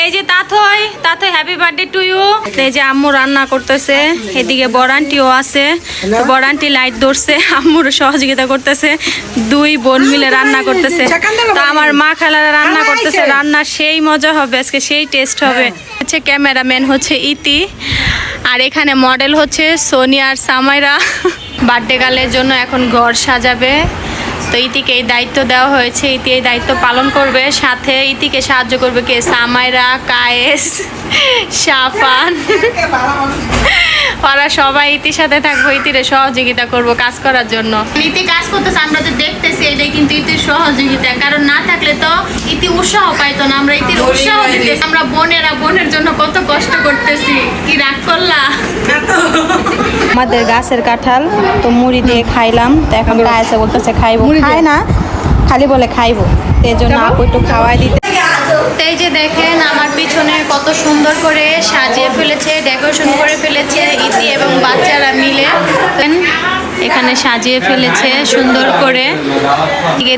এই যে তাথই happy birthday to you. এই যে আম্মু রান্না করতেছে, এদিকে বড় আন্টিও আছে, তো বড় আন্টি লাইট ধরছে, আম্মুর সহযোগিতা করতেছে, দুই বোন মিলে রান্না করতেছে। তো আমার মা খালারা রান্না করতেছে, রান্না সেই মজা হবে আজকে, সেই টেস্ট হবে। হচ্ছে ক্যামেরাম্যান হচ্ছে ইতি, আর এখানে মডেল হচ্ছে সোনিয়া আর সামাইরা। বার্থডে গার্লের জন্য এখন ঘর সাজাবে, তো ইতিকে এই দায়িত্ব দেওয়া হয়েছে, ইতি এই দায়িত্ব পালন করবে। সাথে ইতিকে সাহায্য করবে কে? সামাইরা, কায়েস, সাফান, ওরা সবাই ইতির সাথে থাকবো, ইতিরে সহযোগিতা করব কাজ করার জন্য। ইতি কাজ করতেছে, আমরা যে দেখতেছি এটাই কিন্তু ইতির সহযোগিতা, কারণ না থাকলে তো ইতি উৎসাহ পাইতো না। আমরা ইতির উৎসাহ দিতেছি, আমরা বোনেরা বোনের জন্য কত কষ্ট করতেছি। কি রাগ করলা? আমাদের গাছের কাঁঠাল তো মুড়ি দিয়ে খাইলাম, তো এখন কায়েসে বলতেছে খাইবো, খায় না, খালি বলে খাইবো, এই জন্য আপু একটু খাওয়াই দিতে। এই যে দেখেন আমার পিছনে কত সুন্দর করে সাজিয়ে ফেলেছে, ডেকোরেশন করে ফেলেছে ইতি এবং বাচ্চারা মিলে এখানে সাজিয়ে ফেলেছে সুন্দর করে।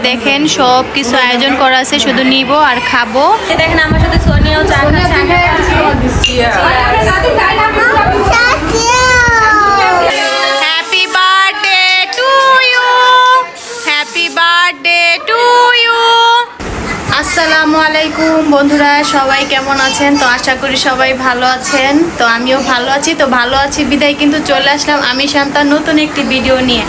দেখেন সব কিছু আয়োজন করা আছে, শুধু নিব আর খাবো। দেখেন আমার সাথে সোনিয়াও চা খাচ্ছে। Happy birthday to you, happy birthday to you. আসসালামু আলাইকুম বন্ধুরা, সবাই কেমন আছেন? তো আশা করি সবাই ভালো আছেন, তো আমিও ভালো আছি। তো ভালো আছি বিদায় কিন্তু চলে আসলাম আমি শান্তা নতুন একটি ভিডিও নিয়ে।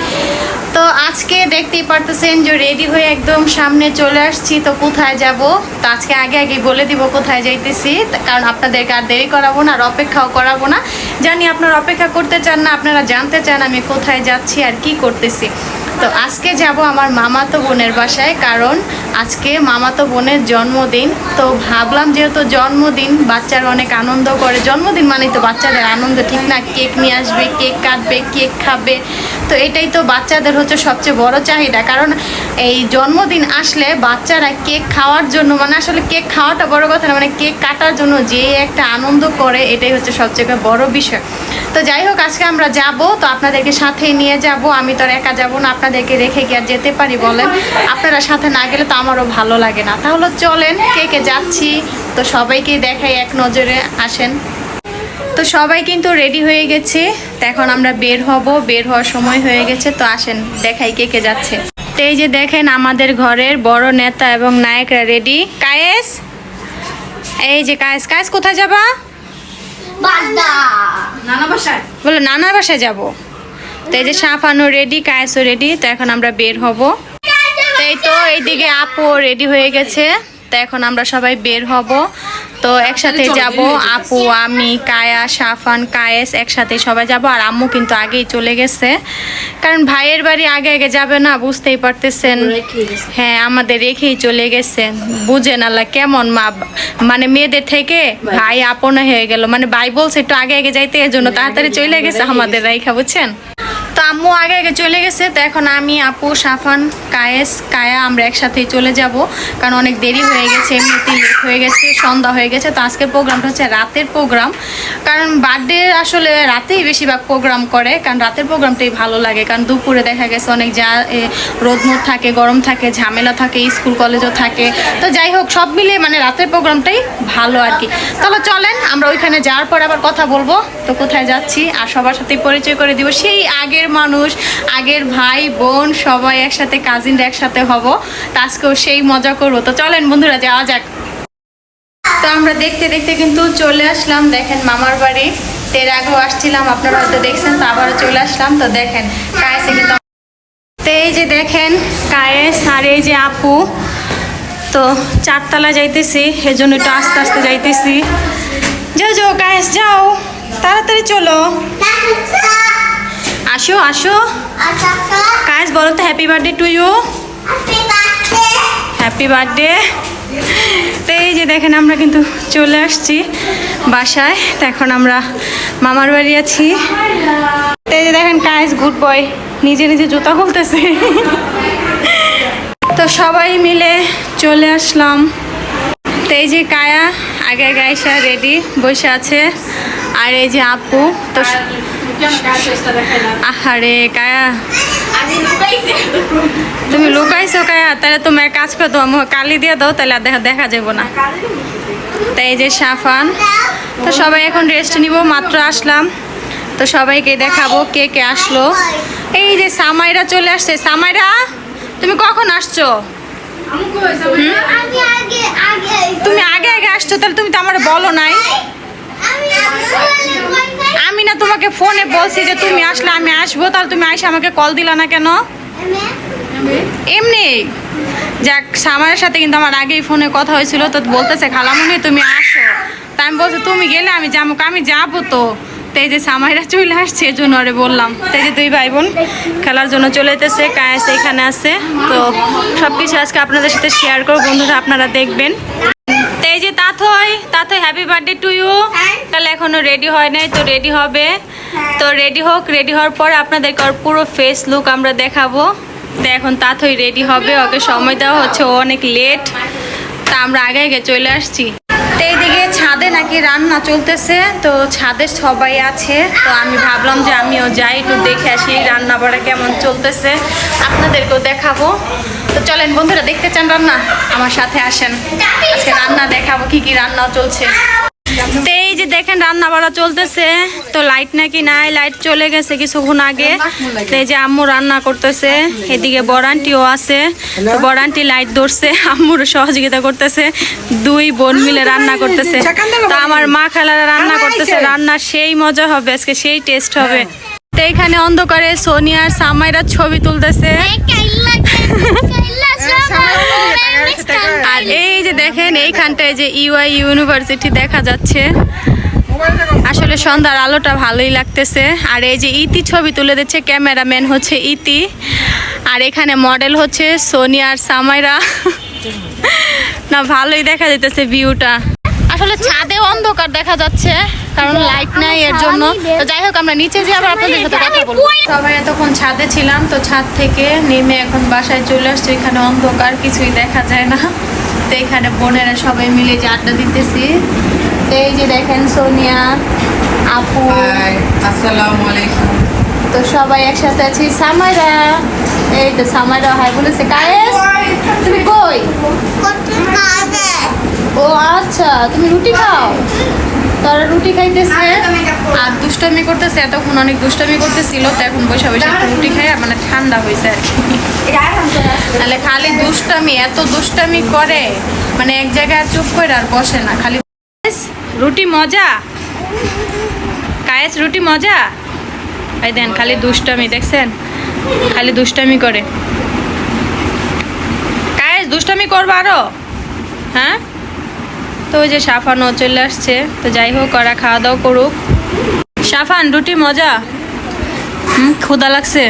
তো আজকে দেখতেই পারতেছেন যে রেডি হয়ে একদম সামনে চলে আসছি। তো কোথায় যাব, তো আজকে আগে বলে দিব কোথায় যাইতেছি, কারণ আপনাদেরকে আর দেরি করাবো না আর অপেক্ষাও করাবো না। জানি আপনারা অপেক্ষা করতে চান না, আপনারা জানতে চান আমি কোথায় যাচ্ছি আর কি করতেছি। তো আজকে যাব আমার মামাতো বোনের বাসায়, কারণ আজকে মামাতো বোনের জন্মদিন। তো ভাবলাম যেহেতু জন্মদিন, বাচ্চারা অনেক আনন্দ করে, জন্মদিন মানেই তো বাচ্চাদের আনন্দ, ঠিক না? কেক নিয়ে আসবে, কেক কাটবে, কেক খাবে, তো এটাই তো বাচ্চাদের হচ্ছে সবচেয়ে বড় চাহিদা। কারণ এই জন্মদিন আসলে বাচ্চারা কেক খাওয়ার জন্য, মানে আসলে কেক খাওয়াটা বড় কথা না, মানে কেক কাটার জন্য যে একটা আনন্দ করে, এটাই হচ্ছে সবচেয়ে বড় বিষয়। তো যাই হোক আজকে আমরা যাব, তো আপনাদেরকে সাথে নিয়ে যাব, আমি তো আর একা যাব না, আপনাদেরকে রেখে কি আর যেতে পারি বলেন? আপনারা সাথে না গেলে তো আমারও ভালো লাগে না। তাহলে চলেন কে যাচ্ছি, তো সবাইকে দেখাই এক নজরে, আসেন। তো সবাই কিন্তু রেডি হয়ে গেছে, তো এখন আমরা বের হব, বের হওয়ার সময় হয়ে গেছে, তো আসেন দেখাই কে যাচ্ছে। তো এই যে দেখেন আমাদের ঘরের বড় নেতা এবং নায়করা রেডি। কায়েস, এই যে কায়েস কোথায় যাবা? বলো নানার বাসায় যাবো। তো এই যে সাফানো রেডি, কায়েসও রেডি, তো এখন আমরা বের হব। তো এই তো এইদিকে আপু রেডি হয়ে গেছে, তো এখন আমরা সবাই বের হব, তো একসাথে যাব। আপু, আমি, কায়া, সাফান, কায়েস একসাথে সবাই যাব। আর আম্মু কিন্তু আগেই চলে গেছে, কারণ ভাইয়ের বাড়ি আগে যাবে না, বুঝতেই পারতেছেন। হ্যাঁ, আমাদের রেখেই চলে গেছে। বুঝেন আল্লাহ কেমন মা, মানে মেয়েদের থেকে ভাই আপন হয়ে গেল, মানে ভাই বলছে একটু আগে যাইতে, এর জন্য তাড়াতাড়ি চলে গেছে আমাদের রেখা, বুঝছেন? তো আম্মু আগে চলে গেছে, তো এখন আমি, আপু, সাফান, কায়েস, কায়া আমরা একসাথেই চলে যাব, কারণ অনেক দেরি হয়ে গেছে, এমনিতেই লেট হয়ে গেছে, সন্ধ্যা হয়ে গেছে। তো আজকের প্রোগ্রামটা হচ্ছে রাতের প্রোগ্রাম, কারণ বার্থডে আসলে রাতেই বেশিরভাগ প্রোগ্রাম করে, কারণ রাতের প্রোগ্রামটাই ভালো লাগে। কারণ দুপুরে দেখা গেছে অনেক রোদমোদ থাকে, গরম থাকে, ঝামেলা থাকে, স্কুল কলেজও থাকে। তো যাই হোক সব মিলিয়ে মানে রাতের প্রোগ্রামটাই ভালো আর কি। তাহলে চলেন আমরা ওইখানে যাওয়ার পর আবার কথা বলবো, তো কোথায় যাচ্ছি আর সবার সাথে পরিচয় করে দিব। সেই আগের মানুষ, আগের ভাই বোন সবাই একসাথে, কাজিনরা একসাথে হব, তো আজকেও সেই মজা করবো। তো চলেন বন্ধুরা যাওয়া যাক। তো আমরা দেখতে দেখতে কিন্তু চলে আসলাম, দেখেন মামার বাড়ি। এর আগেও আসছিলাম, আপনারা হয়তো দেখছেন, তো আবারও চলে আসলাম। তো দেখেন কায়েসে কিন্তু, তো এই যে দেখেন কায়েস আর এই যে আপু, তো চারতলা যাইতেছি, এর জন্য একটু আস্তে আস্তে যাইতেছি। যাও কায়েস যাও, তাড়াতাড়ি চলো, আসো। কায়েস বলো তো happy birthday to you, happy birthday. তো এই যে দেখেন আমরা কিন্তু চলে আসছি বাসায়, তো এখন আমরা মামার বাড়ি আছি। তো এই যে দেখেন কায়েস গুড বয়, নিজে জুতা খুলতেছে। তো সবাই মিলে চলে আসলাম। তো এই যে কায়া আগে আইসা রেডি বসে আছে, আর এই যে আপু, তো আহারে কায়া তুমি লুকাইছো কায়া, তাহলে তুমি এক কাজ করো, তোমার কালি দিয়ে দাও, তাহলে আর দেখা যাবো না। তাই এই যে সাফান, তো সবাই এখন রেস্ট নিব, মাত্র আসলাম, তো সবাইকে দেখাবো কে কে আসলো। এই যে সামাইরা চলে আসছে। সামাইরা তুমি কখন আসছো? তুমি আগে আগে আসছো, তাহলে তুমি তো আমার বলো নাই। আমি না তোমাকে ফোনে বলছি যে তুমি আসলে আমি আসবো, তাহলে তুমি আইসা আমাকে কল দিলা না কেন? এমনি যাক, সামারের সাথে কিন্তু আমার আগেই ফোনে কথা হয়েছিল, তো বলতেছে খালামুনি তুমি আসো, তাই আমি বলছি তুমি গেলে আমি যাবো, আমি যাবো তো। তো এই যে সামাইরা চলে আসছে, এই জন্য ওরে বললাম। তো এই যে দুই ভাই বোন খেলার জন্য চলে যেতেছে, কায়েস এখানে আছে, তো সব কিছু আজকে আপনাদের সাথে শেয়ার করবো বন্ধুরা, আপনারা দেখবেন। তো এই যে তাথই হ্যাপি বার্থডে টু ইউ। তাহলে এখনো রেডি হয় নাই, তো রেডি হবে, তো রেডি হোক, রেডি হওয়ার পরে আপনাদেরকে ওর পুরো ফেস লুক আমরা দেখাবো। তো এখন তাথই রেডি হবে, ওকে সময় দেওয়া হচ্ছে, ও অনেক লেট, তা আমরা আগে আগে চলে আসছি। তো এইদিকে ছাদে নাকি রান্না চলতেছে, তো ছাদে সবাই আছে, তো আমি ভাবলাম যে আমিও যাই, একটু দেখে আসি রান্না বাড়া কেমন চলতেছে, আপনাদেরকেও দেখাবো। তো চলেন বন্ধুরা, দেখতে চান রান্না, আমার সাথে আসেন, আজকে রান্না দেখাবো কি কি রান্না চলছে। তো এই যে দেখেন রান্না বাড়া চলতেছে, তো লাইট নাকি নাই, লাইট চলে গেছে কিছুক্ষণ আগে। তো এই যে আম্মু রান্না করতেছে, এদিকে বড় আন্টিও আছে, তো বড় আন্টি লাইট ধরছে, আম্মুর সহযোগিতা করতেছে, দুই বোন মিলে রান্না করতেছে। তো আমার মা খালারা রান্না করতেছে, রান্না সেই মজা হবে আজকে, সেই টেস্ট হবে। তো এখানে অন্ধকারে সোনিয়া আর সামাইরা ছবি তুলতেছে, আর এই যে দেখেন এইখানটায় যে ইউআই ইউনিভার্সিটি দেখা যাচ্ছে, আসলে সন্ধ্যার আলোটা ভালোই লাগতেছে। আর এই যে ইতি ছবি তুলে দিচ্ছে, ক্যামেরাম্যান হচ্ছে ইতি, আর এখানে মডেল হচ্ছে সোনিয়া আর সামাইরা। না ভালোই দেখা যাইতেছে ভিউটা, আসলে ছাদে অন্ধকার দেখা যাচ্ছে কারণ লাইট নাই এর জন্য। তো যাই হোক, আমরা নিচে যে আবার আপনাদের সাথে কথা বলবো। সবাই এতক্ষণ ছাদে ছিলাম, তো ছাদ থেকে নেমে এখন বাসায় চলে আসছে, এখানে অন্ধকার, কিছুই দেখা যায় না। তো এখানে বোনেরা সবাই মিলে যে আড্ডা দিতেছি। তো এই যে দেখেন সোনিয়া, আপু, আসসালামু আলাইকুম। তো সবাই একসাথে আছি। সামাইরা, এই তো সামাইরা হাই বলেছে। কায়েস তুমি কই? ও আচ্ছা, তুমি রুটি খাও, তারা রুটি খাইতেছে আর দুষ্টামি করতেছে, এতক্ষণ অনেক দুষ্টামি করতেছিল, তো এখন বসে বসে একটু রুটি খাই, মানে ঠান্ডা হয়েছে আর কি। তাহলে খালি দুষ্টামি, এত দুষ্টামি করে, মানে এক জায়গায় চুপ করে আর বসে না, খালি রুটি মজা, কায়েস রুটি মজা। এই দেন খালি দুষ্টামি, দেখছেন খালি দুষ্টামি করে। কায়েস দুষ্টামি করবো আরো, হ্যাঁ? তো ওই যে সাফানও চলে আসছে, তো যাই হোক ওরা খাওয়া দাওয়া করুক। সাফান রুটি মজা? ক্ষুধা লাগছে?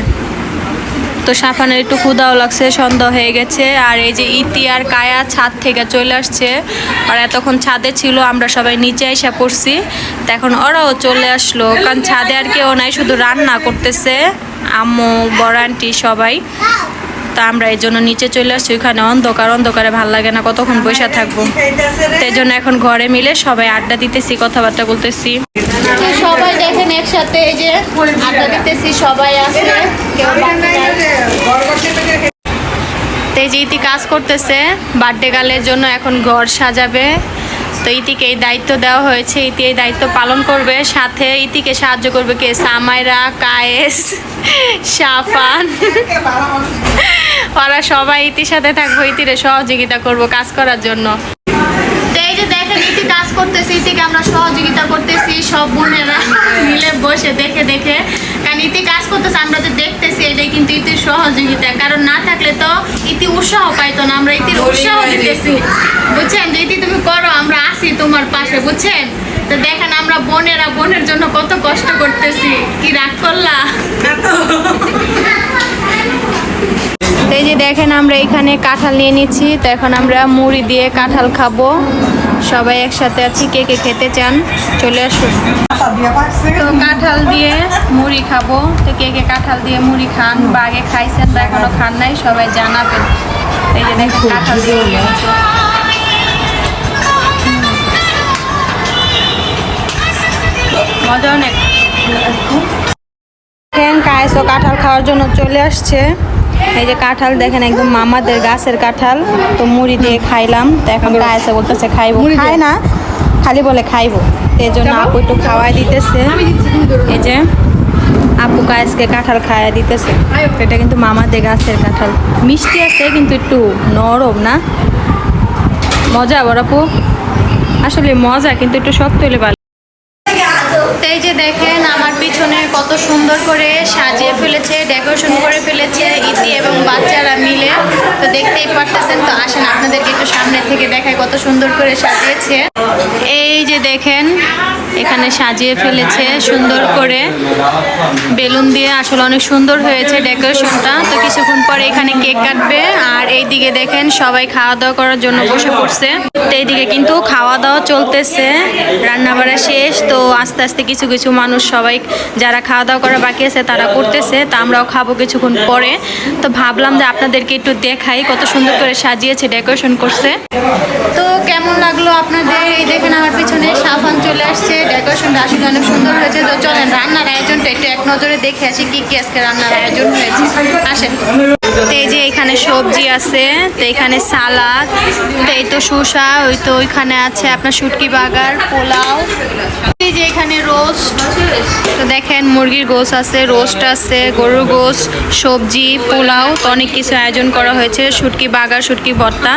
তো সাফানের একটু ক্ষুধাও লাগছে, সন্ধ্যা হয়ে গেছে। আর এই যে ইতি আর কায়া ছাদ থেকে চলে আসছে, আর এতক্ষণ ছাদে ছিল, আমরা সবাই নিচে এসে পড়ছি, তো এখন ওরাও চলে আসলো, কারণ ছাদে আর কেউ নাই, শুধু রান্না করতেছে আম্মু, বড় আন্টি সবাই। তা আমরা এই জন্য নিচে চলে আসছি, ওইখানে অন্ধকার, অন্ধকারে ভাল লাগে না, কতক্ষণ বসে থাকবো, সেই জন্য এখন ঘরে মিলে সবাই আড্ডা দিতেছি, কথাবার্তা বলতেছি। সবাই দেখেন একসাথে এই যে আড্ডা দিতেছি, সবাই আছে, কেউ এই যে ইতি কাজ করতেছে বার্থডে গার্লের জন্য, এখন ঘর সাজাবে। তো ইতিকে এই দায়িত্ব দেওয়া হয়েছে, ইতি এই দায়িত্ব পালন করবে, সাথে ইতিকে সাহায্য করবে কে? সামাইরা, কায়েস, সাফান, ওরা সবাই ইতির সাথে থাকবো, ইতিরে সহযোগিতা করব কাজ করার জন্য। তো এই যে দেখেন ইতি কাজ করতেছে, ইতিকে আমরা সহযোগিতা করতেছি, সব বোনেরা মিলে বসে দেখে দেখে, কারণ ইতি কাজ করতেছে, আমরা যে দেখতেছি এটাই কিন্তু ইতির সহযোগিতা, কারণ না থাকলে তো ইতি উৎসাহ পাইতো না, আমরা ইতির উৎসাহ দিতেছি, বুঝছেন? যে ইতি তুমি করো, আমরা আসি তোমার পাশে, বুঝছেন? তো দেখেন আমরা বোনেরা বোনের জন্য কত কষ্ট করতেছি, কি রাগ করলা? এই যে দেখেন আমরা এখানে কাঁঠাল নিয়ে নিচ্ছি, তো এখন আমরা মুড়ি দিয়ে কাঁঠাল খাবো, সবাই একসাথে আছি, কে কে খেতে চান চলে আসুন। তো কাঁঠাল দিয়ে মুড়ি খাবো, তো কে কে কাঁঠাল দিয়ে মুড়ি খান বা আগে খাইছেন বা এখনো খান নাই, সবাই জানাবেন। এই যে দেখেন কাঁঠাল দিয়ে মজা অনেক। কায়েসও কাঁঠাল খাওয়ার জন্য চলে আসছে। এই যে কাঁঠাল দেখেন একদম মামাদের গাছের কাঁঠাল, তো মুড়ি দিয়ে খাইলাম। তো এখন কায়েসে বলতেছে খাইবো, খায় না খালি বলে খাইবো, এই জন্য আপু একটু খাওয়াই দিতেছে। এই যে আপু কায়েসকে কাঁঠাল খাওয়াই দিতেছে। এটা কিন্তু মামাদের গাছের কাঁঠাল, মিষ্টি আছে কিন্তু একটু নরম না, মজা বড় আপু, আসলে মজা কিন্তু একটু শক্ত হলে ভালো। এই যে দেখেন আমার পিছনে কত সুন্দর করে সাজিয়ে ফেলেছে, ডেকোরেশন করে ফেলেছে ইতি এবং বাচ্চারা মিলে। তো দেখতেই পারতেছেন, তো আসেন আপনাদেরকে একটু সামনে থেকে দেখাই কত সুন্দর করে সাজিয়েছে। এই যে দেখেন এখানে সাজিয়ে ফেলেছে সুন্দর করে বেলুন দিয়ে, আসলে অনেক সুন্দর হয়েছে ডেকোরেশনটা। তো কিছুক্ষণ পরে এখানে কেক কাটবে, আর এইদিকে দেখেন সবাই খাওয়া দাওয়া করার জন্য বসে পড়ছে। তো এইদিকে কিন্তু খাওয়া দাওয়া চলতেছে, রান্না বাড়া শেষ। তো আস্তে আস্তে কিছু কিছু মানুষ সবাই যারা খাওয়া দাওয়া করা বাকি আছে তারা করতেছে, তো আমরাও খাবো কিছুক্ষণ পরে। তো ভাবলাম যে আপনাদেরকে একটু দেখাই কত সুন্দর করে সাজিয়েছে, ডেকোরেশন করছে। তো কেমন লাগলো আপনাদের? এই দেখেন আমার পিছনে সাফান চলে আসছে, ডেকোরেশনটা আসলে অনেক সুন্দর হয়েছে। তো চলেন রান্নার আয়োজনটা একটু এক নজরে দেখে আসি কি কি আজকে রান্নার আয়োজন হয়েছে, আসেন। তো এই যে এখানে সবজি আছে, তো এখানে সালাদ, তো এই তো শসা, ওই তো ওইখানে আছে আপনার শুটকি বাগার, পোলাও, এই যে এখানে রোস্ট, তো দেখেন মুরগির গোশ আছে, রোস্ট আছে, গরুর গোশ, সবজি, পোলাও, তো অনেক কিছু আয়োজন করা হয়েছে। শুটকি বাগার, শুটকি ভর্তা।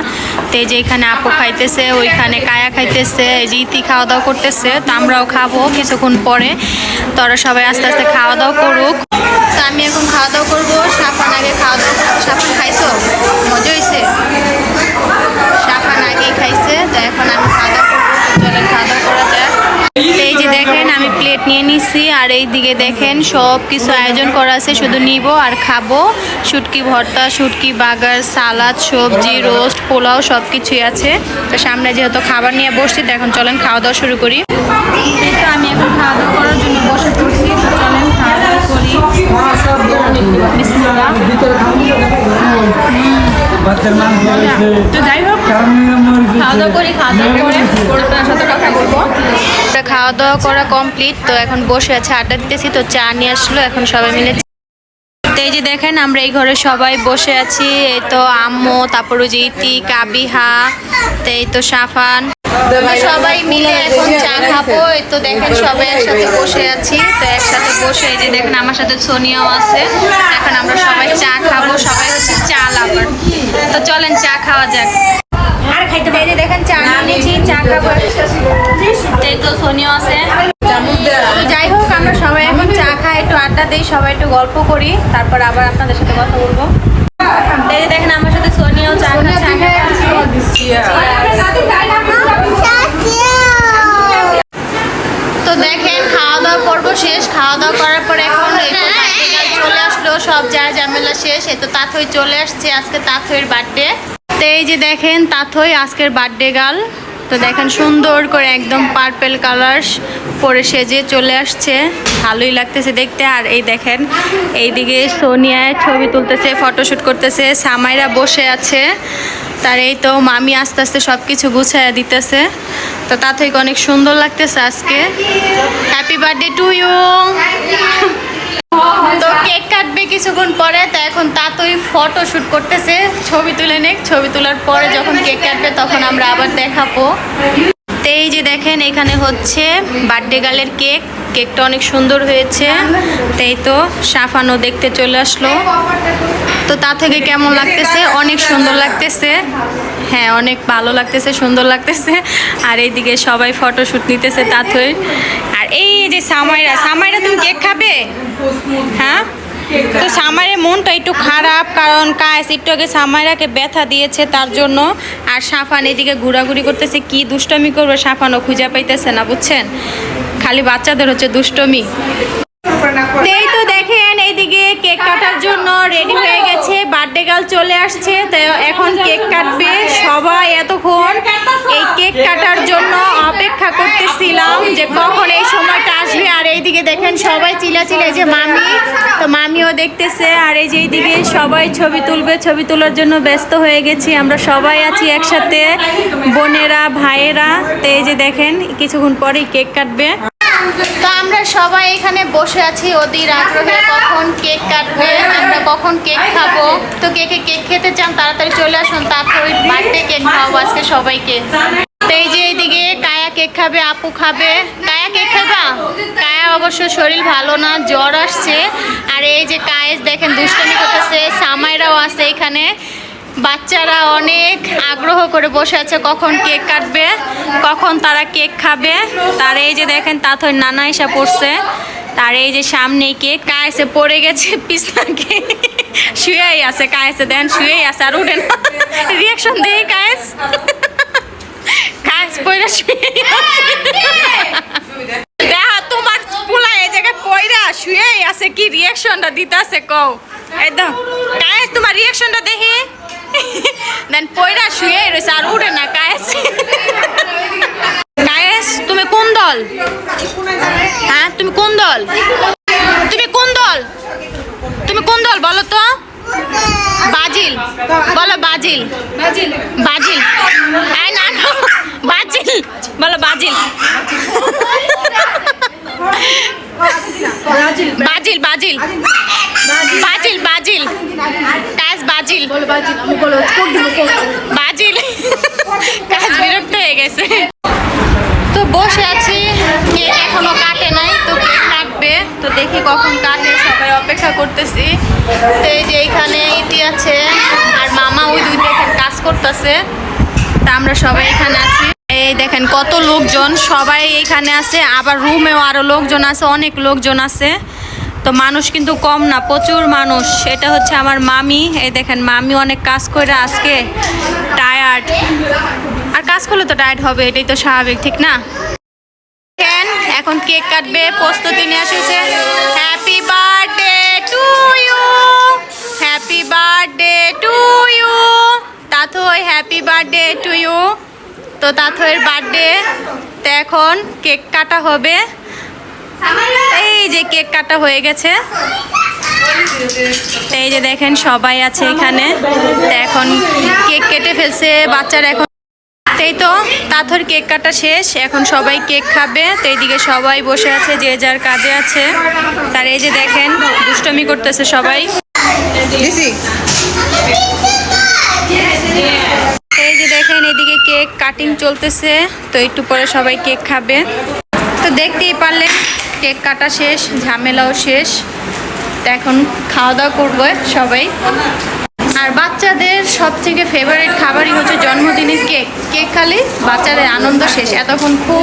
তো এই যে এখানে আপু খাইতেছে, ওইখানে কায়া খাইতেছে, এই যে ইতি খাওয়া দাওয়া করতেছে। তো আমরাও খাবো কিছুক্ষণ পরে, তো ওরা সবাই আস্তে আস্তে খাওয়া দাওয়া করুক। তো আমি এখন খাওয়া দাওয়া করবো, সাফান আগে খাওয়া দাওয়া করবো। সাফান খাইছো? মজা হয়েছে? সাফান আগেই খাইছে, তো এখন আমি খাওয়া দাওয়া করবো। তো চলেন খাওয়া দাওয়া করা যাক। এই যে দেখেন আমি প্লেট নিয়ে নিছি, আর এই দিকে দেখেন সব কিছু আয়োজন করা আছে, শুধু নিব আর খাবো। শুটকি ভর্তা, শুটকি বাগার, সালাদ, সবজি, রোস্ট, পোলাও সব কিছুই আছে। তো সামনে যেহেতু খাবার নিয়ে বসছি, তো এখন চলেন খাওয়া দাওয়া শুরু করি। এই তো আমি এখন খাওয়া দাওয়া করার জন্য বসে পড়ছি, তো চলেন খাওয়া দাওয়া করি। বিসমিল্লাহ। তো যাই হোক খাওয়া দাওয়া করি, খাওয়া দাওয়া করে আপনার সাথে কথা বলবো। খাওয়া দাওয়া করা কমপ্লিট, তো এখন বসে আছে আড্ডা দিতেছি। তো চা নিয়ে আসলো, এখন সবাই মিলে। তো এই যে দেখেন আমরা এই ঘরে সবাই বসে আছি, এই তো আম্মু, তারপর ওই যে ইতি, কাবিহা, তো এই তো সাফান, সবাই মিলে এখন চা খাবো। এই তো দেখেন সবাই একসাথে বসে আছি, তো একসাথে বসে এই যে দেখেন আমার সাথে সোনিয়াও আছে। এখন আমরা সবাই চা খাবো, সবাই হচ্ছে চা লাভার। তো চলেন চা খাওয়া যাক। আর খাইতে বাইরে দেখেন চা নিয়েছি, চা খাবো। এই তো সোনিয়াও আছে। তো যাই হোক আমরা সবাই এখন চা খাই, একটু আড্ডা দিই, সবাই একটু গল্প করি, তারপর আবার আপনাদের সাথে কথা বলবো। এই যে দেখেন আমার সাথে সোনিয়াও চা তো দেখেন খাওয়া দাওয়া পর্ব শেষ। খাওয়া দাওয়া করার পরে এখন চলে আসলো, সব যা ঝামেলা শেষ। এই তো তাথই চলে আসছে, আজকে তাথইয়ের বার্থডে। তো এই যে দেখেন তাথই আজকের বার্থডে গার্ল। তো দেখেন সুন্দর করে একদম পার্পেল কালার পরে সেজে চলে আসছে, ভালোই লাগতেছে দেখতে। আর এই দেখেন এইদিকে সোনিয়ায় ছবি তুলতেছে, ফটোশ্যুট করতেছে, সামাইরা বসে আছে, তার এই তো মামি আস্তে আস্তে সব কিছু গুছাইয়া দিতেছে। তো তা থেকে অনেক সুন্দর লাগতেছে আজকে। Happy birthday to you. তো কেক কাটবে কিছুক্ষণ পরে, তো এখন তাতই ফটো শুট করতেছে, ছবি তুলে নেক, ছবি তোলার পরে যখন কেক কাটবে তখন আমরা আবার দেখাবো। তো এই যে দেখেন এখানে হচ্ছে বার্থডে গার্লের কেক, কেকটা অনেক সুন্দর হয়েছে। তাই তো সাফানও দেখতে চলে আসলো। তো তা থেকে কেমন লাগতেছে? অনেক সুন্দর লাগতেছে, হ্যাঁ অনেক ভালো লাগতেছে, সুন্দর লাগতেছে। আর এইদিকে সবাই ফটোশ্যুট নিতেছে তাথই। আর এই যে সামাইরা, সামাইরা তুমি কেক খাবে? হ্যাঁ, তো সামাইরের মনটা একটু খারাপ, কারণ কায়েস একটু আগে সামাইরাকে ব্যথা দিয়েছে তার জন্য। আর সাফান এদিকে ঘোরাঘুরি করতেছে, কি দুষ্টমি করবে সাফানও খুঁজে পাইতেছে না, বুঝছেন, খালি বাচ্চাদের হচ্ছে দুষ্টমি। এই তো দেখেন এইদিকে কেক কাটার জন্য রেডি হয়ে গেছে, বার্থডে গার্ল চলে আসছে। তো এখন কেক কাটবে সবাই। এতক্ষণ এই কেক কাটার জন্য অপেক্ষা করতেছিলাম যে কখন এই সময়টা আসবে। আর এইদিকে দেখেন সবাই চিল্লাচিল্লি, যে মামি, তো মামিও দেখতেছে। আর এই যে এইদিকে সবাই ছবি তুলবে, ছবি তোলার জন্য ব্যস্ত হয়ে গেছি, আমরা সবাই আছি একসাথে, বোনেরা, ভাইয়েরা। তো এই যে দেখেন কিছুক্ষণ পরেই কেক কাটবে। তো আমরা সবাই এখানে বসে আছি অধীর আগ্রহে কখন কেক কাটবে, আমরা কখন কেক খাবো। তো কেক খেতে চান তাড়াতাড়ি চলে আসুন, তারপর বার্থডে কেক খাওয়াবো আজকে সবাইকে। তো এই যে এইদিকে কায়া কেক খাবে, আপু খাবে। কায়া কেক খাবা? কায়া অবশ্য শরীর ভালো না, জ্বর আসছে। আর এই যে কায়েস দেখেন দুষ্টামি করতেছে, সামাইরাও আছে এখানে। বাচ্চারা অনেক আগ্রহ করে বসে আছে কখন কেক কাটবে, কখন তারা কেক খাবে। তার এই যে দেখেন তাথর নানা এসে পড়ছে, তার এই যে সামনে কেক। কায়েসে পড়ে গেছে পিছনাকে, শুয়েই আছে কায়েসে, দেন শুয়েই আছে আর উঠে না। রিয়াকশন দেই কায়েস, কায়েস পড়ে শুয়েই আছে। দেখা তোমার পোলা এই জায়গায় পয়রা শুয়েই আছে, কি রিয়াকশনটা দিতেছে কও। একদম কায়েস তোমার রিয়াকশনটা দেখি। দেন পয়রা শুয়ে রয়েছে আর উঠে না কায়েস। কায়েস তুমি কোন দল? হ্যাঁ তুমি কোন দল? তুমি কোন দল? তুমি কোন দল বলো তো? বাজিল বলো, বাজিল বাজিল। এই না বাজিল বলো, বাজিল বাজিল বাজিল বাজিল বাজিল কাজ বাজিল বাজিল। কাজ বিরক্ত হয়ে গেছে। তো বসে আছি, কেক এখনো কাটে নাই, তো কেক কাটবে। তো দেখি কখন কাটে, সবাই অপেক্ষা করতেছি। তো এই যে এইখানে ইতি আছে আর মামা ওই দুই দেখেন কাজ করতেছে। তা আমরা সবাই এখানে আছি। এই দেখেন কত লোকজন, সবাই এখানে আছে। আবার রুমেও আরো লোকজন আছে, অনেক লোকজন আছে। তো মানুষ কিন্তু কম না, প্রচুর মানুষ। এটা হচ্ছে আমার মামি। এই দেখেন মামি অনেক কাজ করে আজকে টায়ার্ড। আর কাজ করলে তো টায়ার্ড হবে, এটাই তো স্বাভাবিক, ঠিক না? এখন কেক কাটবে, প্রস্তুতি নিয়ে আসছে। Happy birthday to you, happy birthday to you Tathoi, happy birthday to you. তো তাথইয়ের বার্থডে, তো এখন কেক কাটা হবে। এই যে কেক কাটা হয়ে গেছে। এই যে দেখেন সবাই আছে এখানে। তো এখন কেক কেটে ফেলছে বাচ্চারা। এখন এই তো তাথর কেক কাটা শেষ, এখন সবাই কেক খাবে। তো এইদিকে সবাই বসে আছে, যে যার কাজে আছে। তার এই যে দেখেন দুষ্টমি করতেছে সবাই। এই যে দেখেন এদিকে কেক কাটিং চলতেছে। তো একটু পরে সবাই কেক খাবে। তো দেখতেই পারলেন কেক কাটা শেষ, ঝামেলাও শেষ। তো এখন খাওয়া দাওয়া করবো সবাই। আর বাচ্চাদের সবথেকে ফেভারিট খাবারই হচ্ছে জন্মদিনের কেক। কেক খালি বাচ্চাদের আনন্দ শেষ। এতক্ষণ খুব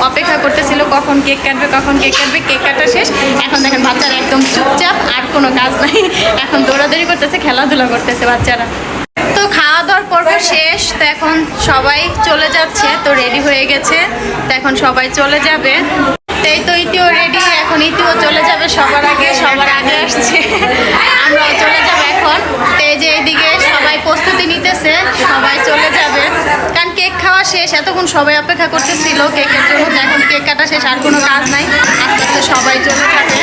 অপেক্ষা করতেছিল কখন কেক কাটবে, কখন কেক কাটবে। কেক কাটা শেষ, এখন দেখেন বাচ্চারা একদম চুপচাপ, আর কোনো কাজ নাই। এখন দৌড়াদৌড়ি করতেছে, খেলাধুলা করতেছে বাচ্চারা। তো খাওয়া দাওয়ার পর্ব শেষ। তো এখন সবাই চলে যাচ্ছে, তো রেডি হয়ে গেছে। তো এখন সবাই চলে যাবে। এই তো ইতিও রেডি, এখন ইতিও চলে যাবে সবার আগে আসছে। আমরাও চলে যাবো এখন। তো এই যে এইদিকে সবাই প্রস্তুতি নিতেছে, সবাই চলে যাবে। কারণ কেক খাওয়া শেষ, এতক্ষণ সবাই অপেক্ষা করতেছিল কেকের জন্য। তো এখন কেক কাটা শেষ, আর কোনো কাজ নাই, আস্তে আস্তে সবাই চলে যাবে।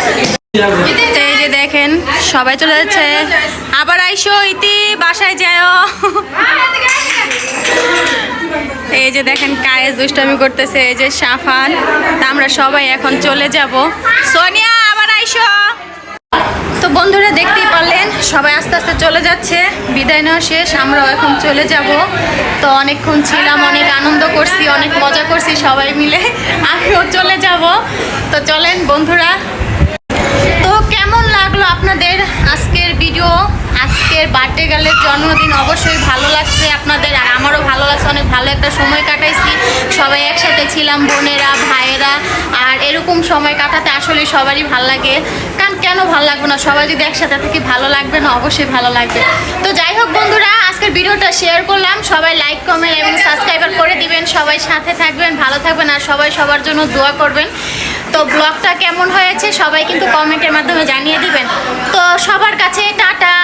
তো এই যে দেখেন সবাই চলে যাচ্ছে। আবার আইসো ইতি, বাসায় যাও। এই যে দেখেন কায়েস দুষ্টামি করতেছে, এই যে সাফান। তা আমরা সবাই এখন চলে যাব। সোনিয়া আবার আইসো। তো বন্ধুরা দেখতেই পারলেন সবাই আস্তে আস্তে চলে যাচ্ছে, বিদায় নেওয়া শেষ, আমরাও এখন চলে যাব। তো অনেকক্ষণ ছিলাম, অনেক আনন্দ করছি, অনেক মজা করছি সবাই মিলে, আমিও চলে যাব। তো চলেন বন্ধুরা। তো কেমন লাগলো আপনাদের আজকের ভিডিও? আজকের বার্থডে গার্লের জন্মদিন অবশ্যই ভালো লাগছে আপনাদের, আর আমারও ভালো লাগছে। অনেক ভালো একটা সময় কাটাইছি, সবাই একসাথে ছিলাম, বোনেরা ভাইয়েরা। আর এরকম সময় কাটাতে আসলে সবারই ভালো লাগে। কারণ কেন ভালো লাগবে না, সবাই যদি একসাথে থাকি ভালো লাগবে না? অবশ্যই ভালো লাগবে। তো যাই হোক বন্ধুরা, আজকের ভিডিওটা শেয়ার করলাম। সবাই লাইক কমেন্ট এবং সাবস্ক্রাইবার করে দিবেন। সবাই সাথে থাকবেন, ভালো থাকবেন, আর সবাই সবার জন্য দোয়া করবেন। তো ব্লগটা কেমন হয়েছে সবাই কিন্তু কমেন্টের মাধ্যমে জানিয়ে দিবেন। তো সবার কাছে টাটা।